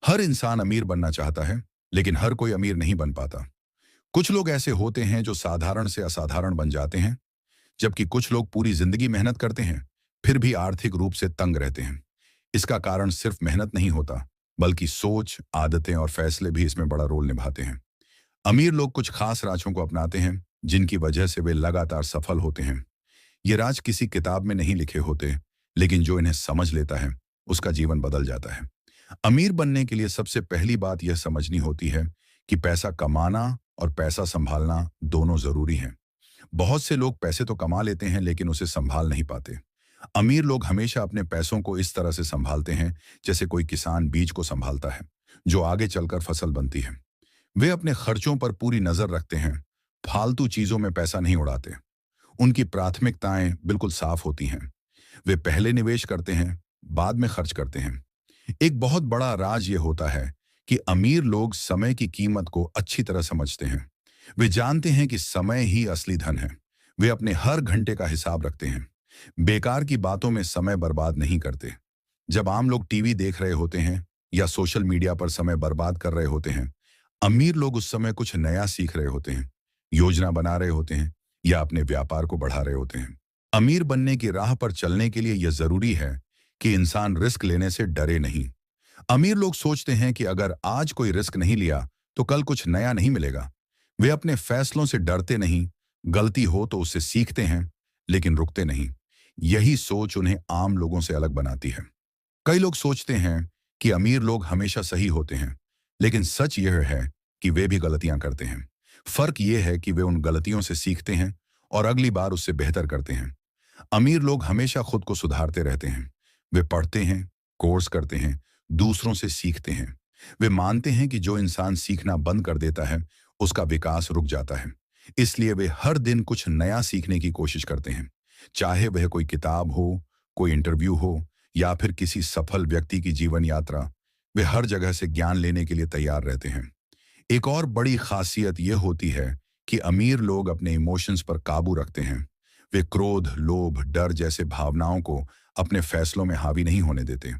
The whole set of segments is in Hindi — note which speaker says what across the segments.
Speaker 1: हर इंसान अमीर बनना चाहता है, लेकिन हर कोई अमीर नहीं बन पाता। कुछ लोग ऐसे होते हैं जो साधारण से असाधारण बन जाते हैं, जबकि कुछ लोग पूरी जिंदगी मेहनत करते हैं, फिर भी आर्थिक रूप से तंग रहते हैं। इसका कारण सिर्फ मेहनत नहीं होता, बल्कि सोच, आदतें और फैसले भी इसमें बड़ा रोल निभाते हैं। अमीर लोग कुछ खास राजों को अपनाते हैं, जिनकी वजह से वे लगातार सफल होते हैं। ये राज किसी किताब में नहीं लिखे होते, लेकिन जो इन्हें समझ लेता है, उसका जीवन बदल जाता है। अमीर बनने के लिए सबसे पहली बात यह समझनी होती है कि पैसा कमाना और पैसा संभालना दोनों जरूरी हैं। बहुत से लोग पैसे तो कमा लेते हैं, लेकिन उसे संभाल नहीं पाते। अमीर लोग हमेशा अपने पैसों को इस तरह से संभालते हैं, जैसे कोई किसान बीज को संभालता है, जो आगे चलकर फसल बनती है। वे अपने खर्चों पर पूरी नजर रखते हैं, फालतू चीजों में पैसा नहीं उड़ाते। उनकी प्राथमिकताएं बिल्कुल साफ होती हैं। वे पहले निवेश करते हैं, बाद में खर्च करते हैं। एक बहुत बड़ा राज ये होता है कि अमीर लोग समय की कीमत को अच्छी तरह समझते हैं। वे जानते हैं कि समय ही असली धन है। वे अपने हर घंटे का हिसाब रखते हैं, बेकार की बातों में समय बर्बाद नहीं करते। जब आम लोग टीवी देख रहे होते हैं या सोशल मीडिया पर समय बर्बाद कर रहे होते हैं, अमीर लोग उस समय कुछ नया सीख रहे होते हैं, योजना बना रहे होते हैं या अपने व्यापार को बढ़ा रहे होते हैं। अमीर बनने की राह पर चलने के लिए यह जरूरी है कि इंसान रिस्क लेने से डरे नहीं। अमीर लोग सोचते हैं कि अगर आज कोई रिस्क नहीं लिया तो कल कुछ नया नहीं मिलेगा। वे अपने फैसलों से डरते नहीं, गलती हो तो उससे सीखते हैं, लेकिन रुकते नहीं। यही सोच उन्हें आम लोगों से अलग बनाती है। कई लोग सोचते हैं कि अमीर लोग हमेशा सही होते हैं, लेकिन सच यह है कि वे भी गलतियां करते हैं। फर्क यह है कि वे उन गलतियों से सीखते हैं और अगली बार उससे बेहतर करते हैं। अमीर लोग हमेशा खुद को सुधारते रहते हैं। वे पढ़ते हैं, कोर्स करते हैं, दूसरों से सीखते हैं। वे मानते हैं कि जो इंसान सीखना बंद कर देता है, उसका विकास रुक जाता है। इसलिए वे हर दिन कुछ नया सीखने की कोशिश करते हैं। चाहे वह कोई किताब हो, कोई इंटरव्यू हो या फिर किसी सफल व्यक्ति की जीवन यात्रा, वे हर जगह से ज्ञान लेने के लिए तैयार रहते हैं। एक और बड़ी खासियत यह होती है कि अमीर लोग अपने इमोशंस पर काबू रखते हैं। वे क्रोध, लोभ, डर जैसे भावनाओं को अपने फैसलों में हावी नहीं होने देते।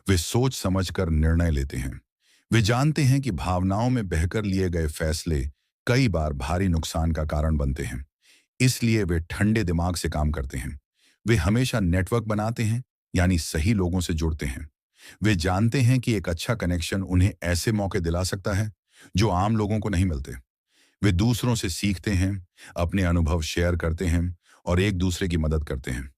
Speaker 1: वे सोच समझकर निर्णय लेते हैं। वे जानते हैं कि भावनाओं में बहकर लिए गए फैसले कई बार भारी नुकसान का कारण बनते हैं। इसलिए वे ठंडे दिमाग से काम करते हैं। वे हमेशा नेटवर्क बनाते हैं, यानी सही लोगों से जुड़ते हैं। वे जानते हैं कि एक अच्छा कनेक्शन उन्हें ऐसे मौके दिला सकता है जो आम लोगों को नहीं मिलते। वे दूसरों से सीखते हैं, अपने अनुभव शेयर करते हैं और एक दूसरे की मदद करते हैं।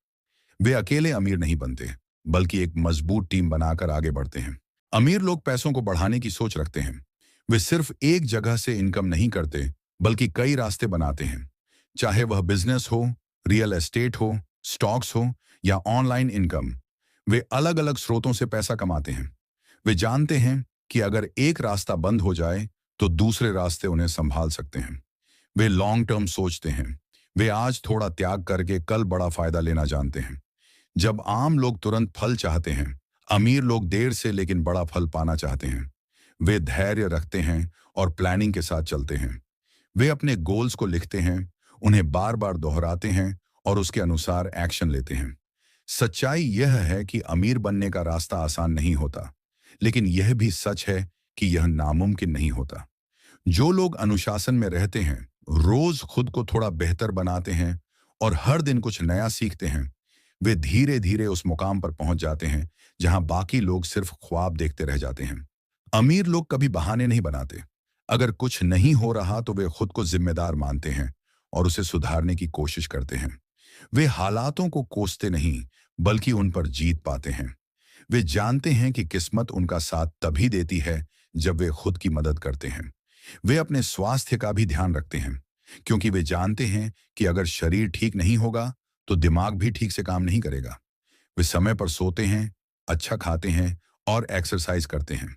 Speaker 1: वे अकेले अमीर नहीं बनते, बल्कि एक मजबूत टीम बनाकर आगे बढ़ते हैं। अमीर लोग पैसों को बढ़ाने की सोच रखते हैं। वे सिर्फ एक जगह से इनकम नहीं करते, बल्कि कई रास्ते बनाते हैं। चाहे वह बिजनेस हो, रियल एस्टेट हो, स्टॉक्स हो या ऑनलाइन इनकम, वे अलग अलग स्रोतों से पैसा कमाते हैं। वे जानते हैं कि अगर एक रास्ता बंद हो जाए तो दूसरे रास्ते उन्हें संभाल सकते हैं। वे लॉन्ग टर्म सोचते हैं। वे आज थोड़ा त्याग करके कल बड़ा फायदा लेना जानते हैं। जब आम लोग तुरंत फल चाहते हैं, अमीर लोग देर से लेकिन बड़ा फल पाना चाहते हैं। वे धैर्य रखते हैं और प्लानिंग के साथ चलते हैं। वे अपने गोल्स को लिखते हैं, उन्हें बार बार दोहराते हैं और उसके अनुसार एक्शन लेते हैं। सच्चाई यह है कि अमीर बनने का रास्ता आसान नहीं होता, लेकिन यह भी सच है कि यह नामुमकिन नहीं होता। जो लोग अनुशासन में रहते हैं, रोज खुद को थोड़ा बेहतर बनाते हैं और हर दिन कुछ नया सीखते हैं, वे धीरे धीरे उस मुकाम पर पहुंच जाते हैं जहां बाकी लोग सिर्फ ख्वाब देखते रह जाते हैं। अमीर लोग कभी बहाने नहीं बनाते। अगर कुछ नहीं हो रहा तो वे खुद को जिम्मेदार मानते हैं और उसे सुधारने की कोशिश करते हैं। वे हालातों को कोसते नहीं, बल्कि उन पर जीत पाते हैं। वे जानते हैं कि किस्मत उनका साथ तभी देती है जब वे खुद की मदद करते हैं। वे अपने स्वास्थ्य का भी ध्यान रखते हैं, क्योंकि वे जानते हैं कि अगर शरीर ठीक नहीं होगा तो दिमाग भी ठीक से काम नहीं करेगा। वे समय पर सोते हैं, अच्छा खाते हैं और एक्सरसाइज करते हैं।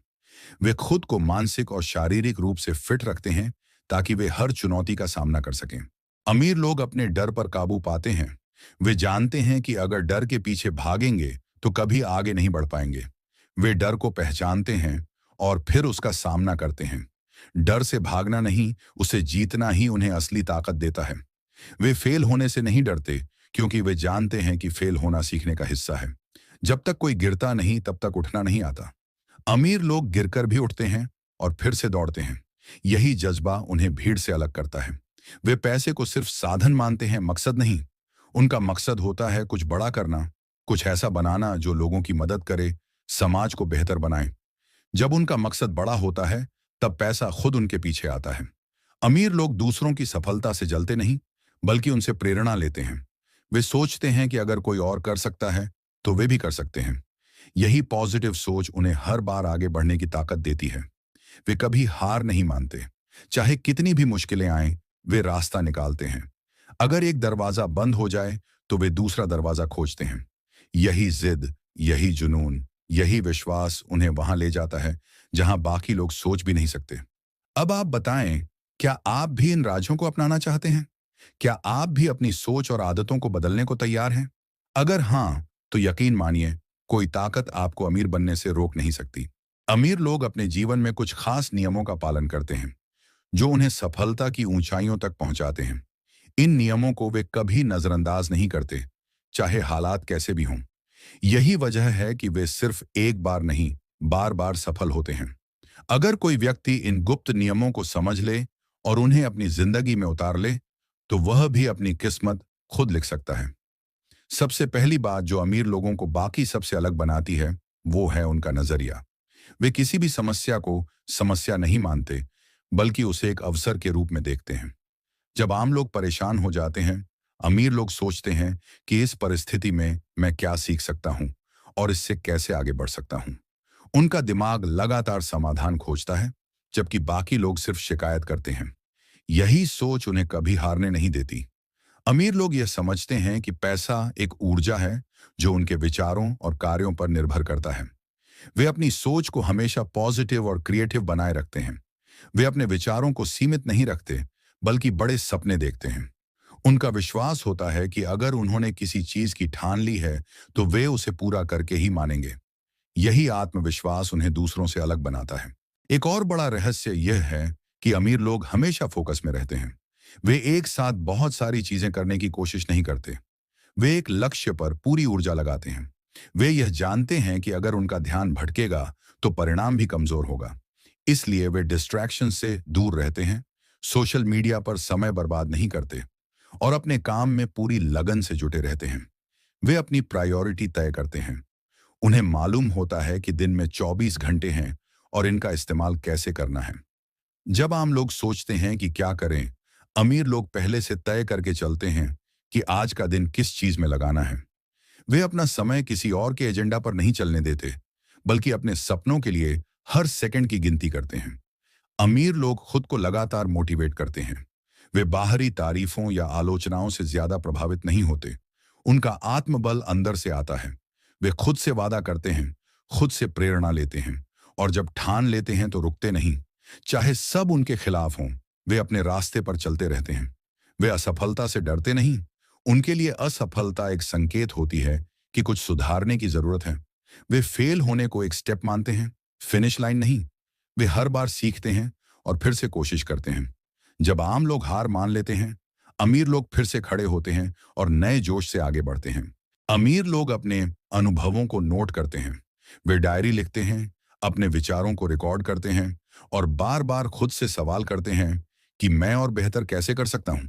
Speaker 1: वे खुद को मानसिक और शारीरिक रूप से फिट रखते हैं ताकि वे हर चुनौती का सामना कर सकें। अमीर लोग अपने डर पर काबू पाते हैं। वे जानते हैं कि अगर डर के पीछे भागेंगे तो कभी आगे नहीं बढ़ पाएंगे। वे डर को पहचानते हैं और फिर उसका सामना करते हैं। डर से भागना नहीं, उसे जीतना ही उन्हें असली ताकत देता है। वे फेल होने से नहीं डरते, क्योंकि वे जानते हैं कि फेल होना सीखने का हिस्सा है। जब तक कोई गिरता नहीं, तब तक उठना नहीं आता। अमीर लोग गिरकर भी उठते हैं और फिर से दौड़ते हैं। यही जज्बा उन्हें भीड़ से अलग करता है। वे पैसे को सिर्फ साधन मानते हैं, मकसद नहीं। उनका मकसद होता है कुछ बड़ा करना, कुछ ऐसा बनाना जो लोगों की मदद करे, समाज को बेहतर बनाए। जब उनका मकसद बड़ा होता है, तब पैसा खुद उनके पीछे आता है। अमीर लोग दूसरों की सफलता से जलते नहीं, बल्कि उनसे प्रेरणा लेते हैं। वे सोचते हैं कि अगर कोई और कर सकता है, तो वे भी कर सकते हैं। यही पॉजिटिव सोच उन्हें हर बार आगे बढ़ने की ताकत देती है। वे कभी हार नहीं मानते। चाहे कितनी भी मुश्किलें आएं, वे रास्ता निकालते हैं। अगर एक दरवाजा बंद हो जाए, तो वे दूसरा दरवाजा खोजते हैं। यही जिद, यही जुनून, यही विश्वास उन्हें वहां ले जाता है जहां बाकी लोग सोच भी नहीं सकते। अब आप बताएं, क्या आप भी इन राजों को अपनाना चाहते हैं? क्या आप भी अपनी सोच और आदतों को बदलने को तैयार हैं? अगर हां, तो यकीन मानिए, कोई ताकत आपको अमीर बनने से रोक नहीं सकती। अमीर लोग अपने जीवन में कुछ खास नियमों का पालन करते हैं, जो उन्हें सफलता की ऊंचाइयों तक पहुंचाते हैं। इन नियमों को वे कभी नजरअंदाज नहीं करते, चाहे हालात कैसे भी हों। यही वजह है कि वे सिर्फ एक बार नहीं, बार बार सफल होते हैं। अगर कोई व्यक्ति इन गुप्त नियमों को समझ ले और उन्हें अपनी जिंदगी में उतार ले, तो वह भी अपनी किस्मत खुद लिख सकता है। सबसे पहली बात जो अमीर लोगों को बाकी सबसे अलग बनाती है, वो है उनका नजरिया। वे किसी भी समस्या को समस्या नहीं मानते, बल्कि उसे एक अवसर के रूप में देखते हैं। जब आम लोग परेशान हो जाते हैं, अमीर लोग सोचते हैं कि इस परिस्थिति में मैं क्या सीख सकता हूं और इससे कैसे आगे बढ़ सकता हूं। उनका दिमाग लगातार समाधान खोजता है, जबकि बाकी लोग सिर्फ शिकायत करते हैं। यही सोच उन्हें कभी हारने नहीं देती। अमीर लोग यह समझते हैं कि पैसा एक ऊर्जा है जो उनके विचारों और कार्यों पर निर्भर करता है। वे अपनी सोच को हमेशा पॉजिटिव और क्रिएटिव बनाए रखते हैं। वे अपने विचारों को सीमित नहीं रखते, बल्कि बड़े सपने देखते हैं। उनका विश्वास होता है कि अगर उन्होंने किसी चीज की ठान ली है, तो वे उसे पूरा करके ही मानेंगे। यही आत्मविश्वास उन्हें दूसरों से अलग बनाता है। एक और बड़ा रहस्य यह है कि अमीर लोग हमेशा फोकस में रहते हैं। वे एक साथ बहुत सारी चीजें करने की कोशिश नहीं करते। वे एक लक्ष्य पर पूरी ऊर्जा लगाते हैं। वे यह जानते हैं कि अगर उनका ध्यान भटकेगा, तो परिणाम भी कमजोर होगा। इसलिए वे डिस्ट्रैक्शन से दूर रहते हैं, सोशल मीडिया पर समय बर्बाद नहीं करते और अपने काम में पूरी लगन से जुटे रहते हैं। वे अपनी प्रायोरिटी तय करते हैं। उन्हें मालूम होता है कि दिन में 24 घंटे हैं और इनका इस्तेमाल कैसे करना है। जब आम लोग सोचते हैं कि क्या करें, अमीर लोग पहले से तय करके चलते हैं कि आज का दिन किस चीज में लगाना है। वे अपना समय किसी और के एजेंडा पर नहीं चलने देते, बल्कि अपने सपनों के लिए हर सेकंड की गिनती करते हैं। अमीर लोग खुद को लगातार मोटिवेट करते हैं। वे बाहरी तारीफों या आलोचनाओं से ज्यादा प्रभावित नहीं होते। उनका आत्मबल अंदर से आता है। वे खुद से वादा करते हैं, खुद से प्रेरणा लेते हैं और जब ठान लेते हैं तो रुकते नहीं। चाहे सब उनके खिलाफ हों, वे अपने रास्ते पर चलते रहते हैं। वे असफलता से डरते नहीं। उनके लिए असफलता एक संकेत होती है कि कुछ सुधारने की जरूरत है। वे फेल होने को एक स्टेप मानते हैं, फिनिश लाइन नहीं। वे हर बार सीखते हैं और फिर से कोशिश करते हैं। जब आम लोग हार मान लेते हैं, अमीर लोग फिर से खड़े होते हैं और नए जोश से आगे बढ़ते हैं। अमीर लोग अपने अनुभवों को नोट करते हैं। वे डायरी लिखते हैं, अपने विचारों को रिकॉर्ड करते हैं और बार बार खुद से सवाल करते हैं कि मैं और बेहतर कैसे कर सकता हूं।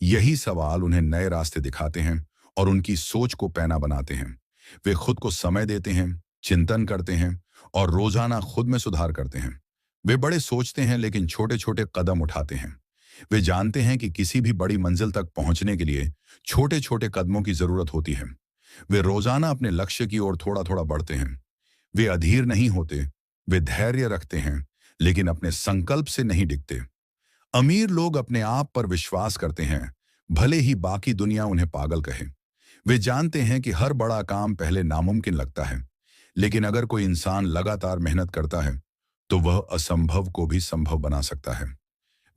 Speaker 1: यही सवाल उन्हें नए रास्ते दिखाते हैं और उनकी सोच को पैना बनाते हैं। वे खुद को समय देते हैं, चिंतन करते हैं और रोजाना खुद में सुधार करते हैं। वे बड़े सोचते हैं, लेकिन छोटे छोटे कदम उठाते हैं। वे जानते हैं कि किसी भी बड़ी मंजिल तक पहुंचने के लिए छोटे छोटे कदमों की जरूरत होती है। वे रोजाना अपने लक्ष्य की ओर थोड़ा थोड़ा बढ़ते हैं। वे अधीर नहीं होते, वे धैर्य रखते हैं, लेकिन अपने संकल्प से नहीं डिगते। अमीर लोग अपने आप पर विश्वास करते हैं, भले ही बाकी दुनिया उन्हें पागल कहे। वे जानते हैं कि हर बड़ा काम पहले नामुमकिन लगता है, लेकिन अगर कोई इंसान लगातार मेहनत करता है, तो वह असंभव को भी संभव बना सकता है।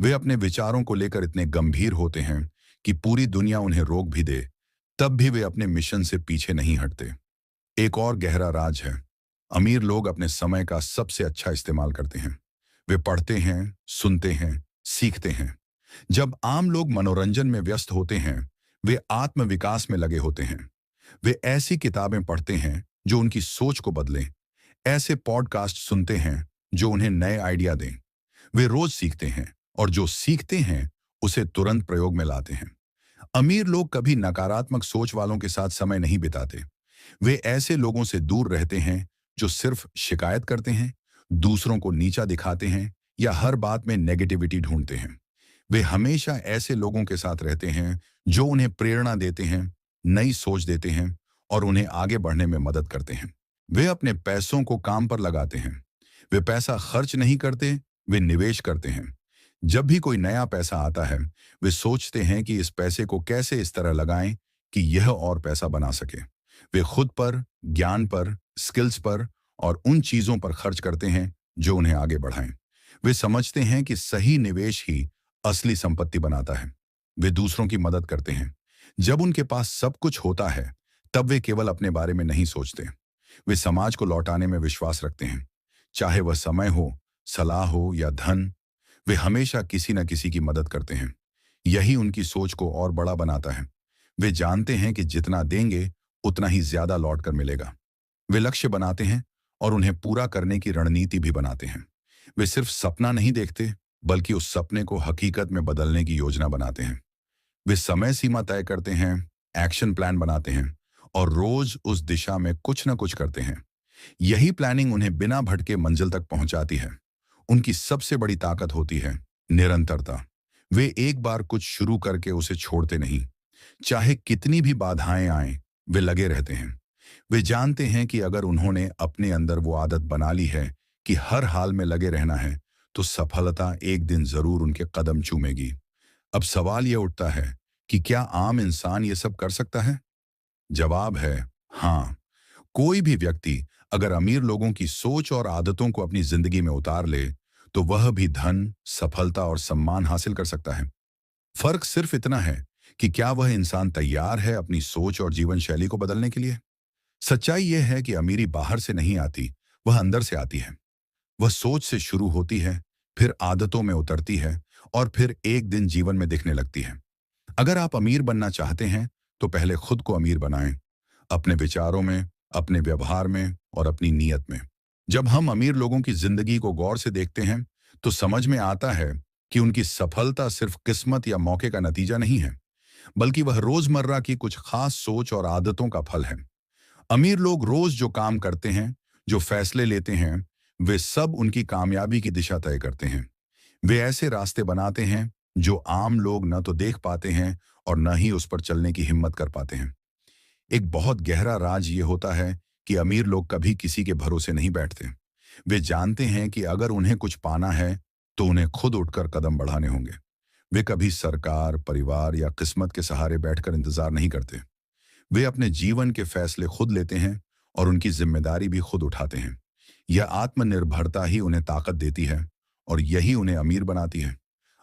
Speaker 1: वे अपने विचारों को लेकर इतने गंभीर होते हैं कि पूरी दुनिया उन्हें रोक भी दे, तब भी वे अपने मिशन से पीछे नहीं हटते। एक और गहरा राज है, अमीर लोग अपने समय का सबसे अच्छा इस्तेमाल करते हैं। वे पढ़ते हैं, सुनते हैं, सीखते हैं। जब आम लोग मनोरंजन में व्यस्त होते हैं, वे आत्म विकास में लगे होते हैं। वे ऐसी किताबें पढ़ते हैं जो उनकी सोच को बदलें, ऐसे पॉडकास्ट सुनते हैं जो उन्हें नए आइडिया दें। वे रोज सीखते हैं और जो सीखते हैं उसे तुरंत प्रयोग में लाते हैं। अमीर लोग कभी नकारात्मक सोच वालों के साथ समय नहीं बिताते। वे ऐसे लोगों से दूर रहते हैं जो सिर्फ शिकायत करते हैं, दूसरों को नीचा दिखाते हैं या हर बात में नेगेटिविटी ढूंढते हैं। वे हमेशा ऐसे लोगों के साथ रहते हैं जो उन्हें प्रेरणा देते हैं, नई सोच देते हैं और उन्हें आगे बढ़ने में मदद करते हैं। वे अपने पैसों को काम पर लगाते हैं। वे पैसा खर्च नहीं करते, वे निवेश करते हैं। जब भी कोई नया पैसा आता है, वे सोचते हैं कि इस पैसे को कैसे इस तरह लगाएं कि यह और पैसा बना सके। वे खुद पर, ज्ञान पर, स्किल्स पर और उन चीजों पर खर्च करते हैं जो उन्हें आगे बढ़ाएं। वे समझते हैं कि सही निवेश ही असली संपत्ति बनाता है। वे दूसरों की मदद करते हैं। जब उनके पास सब कुछ होता है, तब वे केवल अपने बारे में नहीं सोचते। वे समाज को लौटाने में विश्वास रखते हैं। चाहे वह समय हो, सलाह हो या धन, वे हमेशा किसी न किसी की मदद करते हैं। यही उनकी सोच को और बड़ा बनाता है। वे जानते हैं कि जितना देंगे उतना ही ज्यादा लौट कर मिलेगा। वे लक्ष्य बनाते हैं और उन्हें पूरा करने की रणनीति भी बनाते हैं। वे सिर्फ सपना नहीं देखते, बल्कि उस सपने को हकीकत में बदलने की योजना बनाते हैं। वे समय सीमा तय करते हैं, एक्शन प्लान बनाते हैं और रोज उस दिशा में कुछ न कुछ करते हैं। यही प्लानिंग उन्हें बिना भटके मंजिल तक पहुंचाती है। उनकी सबसे बड़ी ताकत होती है निरंतरता। वे एक बार कुछ शुरू करके उसे छोड़ते नहीं। चाहे कितनी भी बाधाएं आएं, वे लगे रहते हैं। वे जानते हैं कि अगर उन्होंने अपने अंदर वो आदत बना ली है कि हर हाल में लगे रहना है, तो सफलता एक दिन जरूर उनके कदम चूमेगी। अब सवाल यह उठता है कि क्या आम इंसान ये सब कर सकता है? जवाब है हाँ। कोई भी व्यक्ति अगर अमीर लोगों की सोच और आदतों को अपनी जिंदगी में उतार ले, तो वह भी धन, सफलता और सम्मान हासिल कर सकता है। फर्क सिर्फ इतना है कि क्या वह इंसान तैयार है अपनी सोच और जीवन शैली को बदलने के लिए। सच्चाई यह है कि अमीरी बाहर से नहीं आती, वह अंदर से आती है। वह सोच से शुरू होती है, फिर आदतों में उतरती है और फिर एक दिन जीवन में दिखने लगती है। अगर आप अमीर बनना चाहते हैं, तो पहले खुद को अमीर बनाएं, अपने विचारों में, अपने व्यवहार में और अपनी नीयत में। जब हम अमीर लोगों की जिंदगी को गौर से देखते हैं, तो समझ में आता है कि उनकी सफलता सिर्फ किस्मत या मौके का नतीजा नहीं है, बल्कि वह रोजमर्रा की कुछ खास सोच और आदतों का फल है। अमीर लोग रोज जो काम करते हैं, जो फैसले लेते हैं, वे सब उनकी कामयाबी की दिशा तय करते हैं। वे ऐसे रास्ते बनाते हैं जो आम लोग न तो देख पाते हैं और न ही उस पर चलने की हिम्मत कर पाते हैं। एक बहुत गहरा राज ये होता है कि अमीर लोग कभी किसी के भरोसे नहीं बैठते। वे जानते हैं कि अगर उन्हें कुछ पाना है, तो उन्हें खुद उठकर कदम बढ़ाने होंगे। वे कभी सरकार, परिवार या किस्मत के सहारे बैठकर इंतजार नहीं करते। वे अपने जीवन के फैसले खुद लेते हैं और उनकी जिम्मेदारी भी खुद उठाते हैं। यह आत्मनिर्भरता ही उन्हें ताकत देती है और यही उन्हें अमीर बनाती है।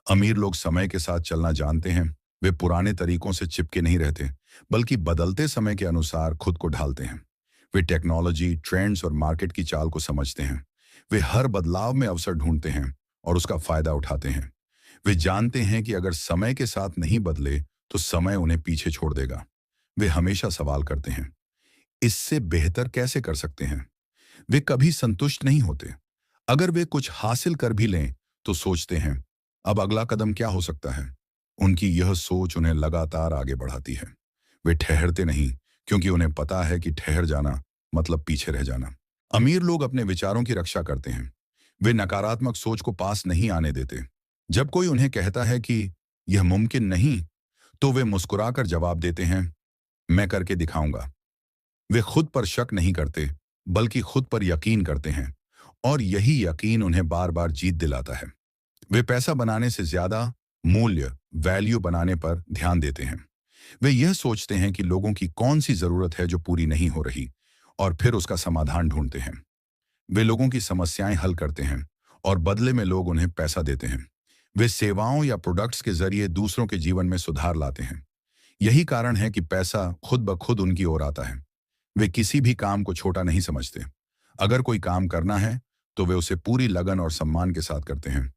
Speaker 1: अमीर लोग समय के साथ चलना जानते हैं। वे पुराने तरीकों से चिपके नहीं रहते, बल्कि बदलते समय के अनुसार खुद को ढालते हैं। वे टेक्नोलॉजी, ट्रेंड्स और मार्केट की चाल को समझते हैं। वे हर बदलाव में अवसर ढूंढते हैं और उसका फायदा उठाते हैं। वे जानते हैं कि अगर समय के साथ नहीं बदले, तो समय उन्हें पीछे छोड़ देगा। वे हमेशा सवाल करते हैं, इससे बेहतर कैसे कर सकते हैं। वे कभी संतुष्ट नहीं होते। अगर वे कुछ हासिल कर भी लें, तो सोचते हैं, अब अगला कदम क्या हो सकता है। उनकी यह सोच उन्हें लगातार आगे बढ़ाती है। वे ठहरते नहीं, क्योंकि उन्हें पता है कि ठहर जाना मतलब पीछे रह जाना। अमीर लोग अपने विचारों की रक्षा करते हैं। वे नकारात्मक सोच को पास नहीं आने देते। जब कोई उन्हें कहता है कि यह मुमकिन नहीं, तो वे मुस्कुराकर जवाब देते हैं, मैं करके दिखाऊंगा। वे खुद पर शक नहीं करते, बल्कि खुद पर यकीन करते हैं और यही यकीन उन्हें बार बार जीत दिलाता है। वे पैसा बनाने से ज्यादा मूल्य, वैल्यू बनाने पर ध्यान देते हैं। वे यह सोचते हैं कि लोगों की कौन सी जरूरत है जो पूरी नहीं हो रही और फिर उसका समाधान ढूंढते हैं। वे लोगों की समस्याएं हल करते हैं और बदले में लोग उन्हें पैसा देते हैं। वे सेवाओं या प्रोडक्ट्स के जरिए दूसरों के जीवन में सुधार लाते हैं। यही कारण है कि पैसा खुद ब खुद उनकी ओर आता है। वे किसी भी काम को छोटा नहीं समझते। अगर कोई काम करना है, तो वे उसे पूरी लगन और सम्मान के साथ करते हैं।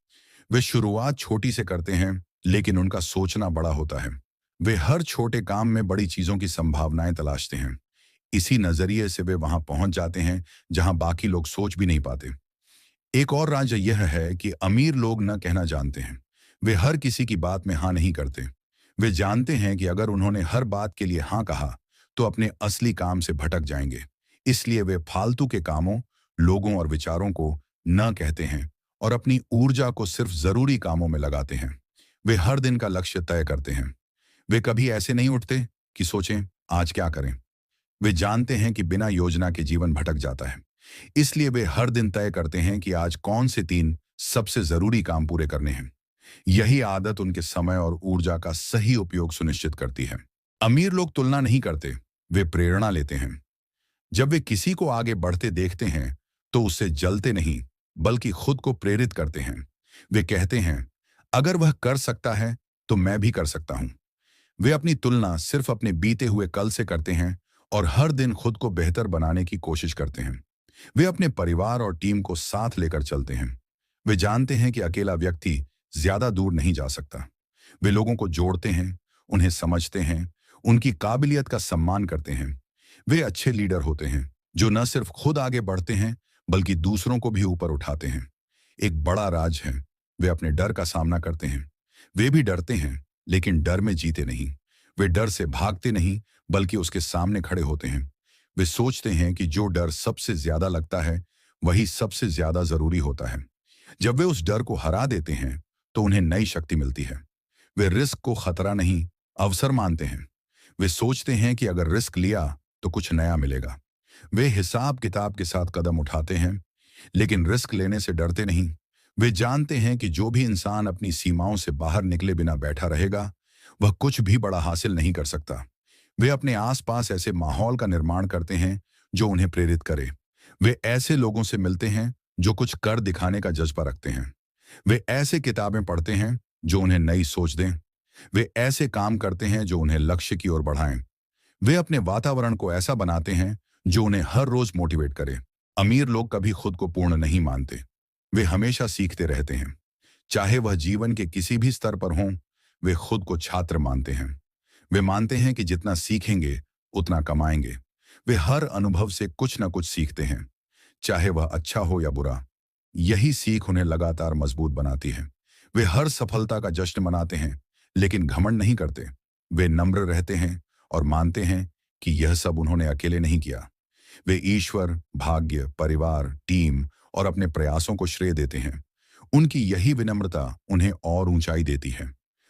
Speaker 1: वे शुरुआत छोटी से करते हैं, लेकिन उनका सोचना बड़ा होता है। वे हर छोटे काम में बड़ी चीजों की संभावनाएं तलाशते हैं। इसी नजरिए से वे वहां पहुंच जाते हैं जहां बाकी लोग सोच भी नहीं पाते। एक और राज यह है कि अमीर लोग न कहना जानते हैं। वे हर किसी की बात में हाँ नहीं करते। वे जानते हैं कि अगर उन्होंने हर बात के लिए हाँ कहा तो अपने असली काम से भटक जाएंगे। इसलिए वे फालतू के कामों, लोगों और विचारों को न कहते हैं और अपनी ऊर्जा को सिर्फ जरूरी कामों में लगाते हैं। वे हर दिन का लक्ष्य तय करते हैं। वे कभी ऐसे नहीं उठते कि सोचें आज क्या करें। वे जानते हैं कि बिना योजना के जीवन भटक जाता है। इसलिए वे हर दिन तय करते हैं कि आज कौन से 3 सबसे जरूरी काम पूरे करने हैं। यही आदत उनके समय और ऊर्जा का सही उपयोग सुनिश्चित करती है। अमीर लोग तुलना नहीं करते, वे प्रेरणा लेते हैं। जब वे किसी को आगे बढ़ते देखते हैं तो उससे जलते नहीं, बल्कि खुद को प्रेरित करते हैं। वे कहते हैं, अगर वह कर सकता है तो मैं भी कर सकता हूं। वे अपनी तुलना सिर्फ अपने बीते हुए कल से करते हैं और हर दिन खुद को बेहतर बनाने की कोशिश करते हैं। वे अपने परिवार और टीम को साथ लेकर चलते हैं। वे जानते हैं कि अकेला व्यक्ति ज्यादा दूर नहीं जा सकता। वे लोगों को जोड़ते हैं, उन्हें समझते हैं, उनकी काबिलियत का सम्मान करते हैं। वे अच्छे लीडर होते हैं जो न सिर्फ खुद आगे बढ़ते हैं बल्कि दूसरों को भी ऊपर उठाते हैं। एक बड़ा राज है, वे अपने डर का सामना करते हैं। वे भी डरते हैं लेकिन डर में जीते नहीं। वे डर से भागते नहीं बल्कि उसके सामने खड़े होते हैं। वे सोचते हैं कि जो डर सबसे ज्यादा लगता है वही सबसे ज्यादा जरूरी होता है। जब वे उस डर को हरा देते हैं तो उन्हें नई शक्ति मिलती है। वे रिस्क को खतरा नहीं, अवसर मानते हैं। वे सोचते हैं कि अगर रिस्क लिया तो कुछ नया मिलेगा। वे हिसाब किताब के साथ कदम उठाते हैं लेकिन रिस्क लेने से डरते नहीं। वे जानते हैं कि जो भी इंसान अपनी सीमाओं से बाहर निकले बिना बैठा रहेगा वह कुछ भी बड़ा हासिल नहीं कर सकता। वे अपने आसपास ऐसे माहौल का निर्माण करते हैं जो उन्हें प्रेरित करे। वे ऐसे लोगों से मिलते हैं जो कुछ कर दिखाने का जज्बा रखते हैं। वे ऐसे किताबें पढ़ते हैं जो उन्हें नई सोच दें। वे ऐसे काम करते हैं जो उन्हें लक्ष्य की ओर बढ़ाएं। वे अपने वातावरण को ऐसा बनाते हैं जो उन्हें हर रोज मोटिवेट करे। अमीर लोग कभी खुद को पूर्ण नहीं मानते। वे हमेशा सीखते रहते हैं। चाहे वह जीवन के किसी भी स्तर पर हों, वे खुद को छात्र मानते हैं। वे मानते हैं कि जितना सीखेंगे उतना कमाएंगे। वे हर अनुभव से कुछ न कुछ सीखते हैं, चाहे वह अच्छा हो या बुरा। यही सीख उन्हें लगातार मजबूत बनाती है। वे हर सफलता का जश्न मनाते हैं लेकिन घमंड नहीं करते। वे नम्र रहते हैं और मानते हैं कि यह सब उन्होंने अकेले नहीं किया। वे ईश्वर, भाग्य, परिवार, टीम और अपने प्रयासों को श्रेय देते हैं। उनकी यही विनम्रता उन्हें और ऊंचाई देती है।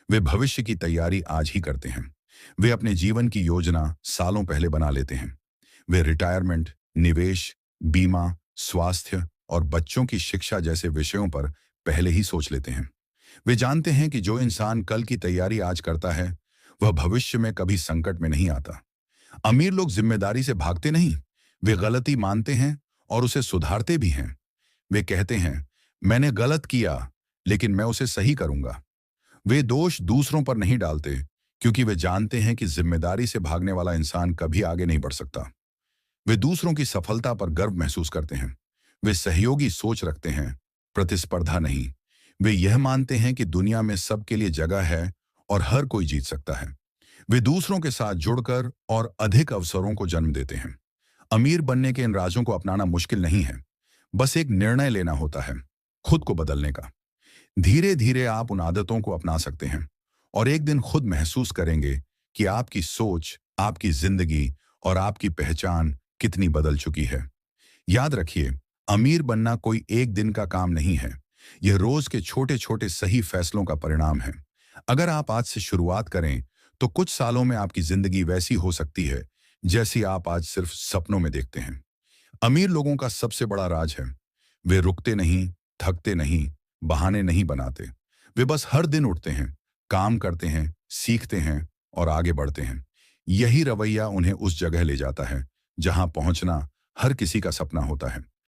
Speaker 1: वे भविष्य की तैयारी आज ही करते हैं। वे अपने जीवन की योजना सालों पहले बना लेते हैं। वे रिटायरमेंट, निवेश, बीमा, स्वास्थ्य और बच्चों की शिक्षा जैसे विषयों पर पहले ही सोच लेते हैं। वे जानते हैं कि जो इंसान कल की तैयारी आज करता है वह भविष्य में कभी संकट में नहीं आता। अमीर लोग जिम्मेदारी से भागते नहीं, वे गलती मानते हैं और उसे सुधारते भी हैं। वे कहते हैं, मैंने गलत किया लेकिन मैं उसे सही करूंगा। वे दोष दूसरों पर नहीं डालते क्योंकि वे जानते हैं कि जिम्मेदारी से भागने वाला इंसान कभी आगे नहीं बढ़ सकता। वे दूसरों की सफलता पर गर्व महसूस करते हैं। वे सहयोगी सोच रखते हैं, प्रतिस्पर्धा नहीं। वे यह मानते हैं कि दुनिया में सबके लिए जगह है और हर कोई जीत सकता है। वे दूसरों के साथ जुड़कर और अधिक अवसरों को जन्म देते हैं। अमीर बनने के इन राजों को अपनाना मुश्किल नहीं है, बस एक निर्णय लेना होता है, खुद को बदलने का। धीरे धीरे आप उन आदतों को अपना सकते हैं और एक दिन खुद महसूस करेंगे कि आपकी सोच, आपकी जिंदगी और आपकी पहचान कितनी बदल चुकी है। याद रखिए, अमीर बनना कोई एक दिन का काम नहीं है। यह रोज के छोटे छोटे सही फैसलों का परिणाम है। अगर आप आज से शुरुआत करें तो कुछ सालों में आपकी जिंदगी वैसी हो सकती है जैसी आप आज सिर्फ सपनों में देखते हैं। अमीर लोगों का सबसे बड़ा राज है, वे रुकते नहीं, थकते नहीं, बहाने नहीं बनाते। वे बस हर दिन उठते हैं, काम करते हैं, सीखते हैं और आगे बढ़ते हैं। यही रवैया उन्हें उस जगह ले जाता है जहां पहुंचना हर किसी का सपना होता है।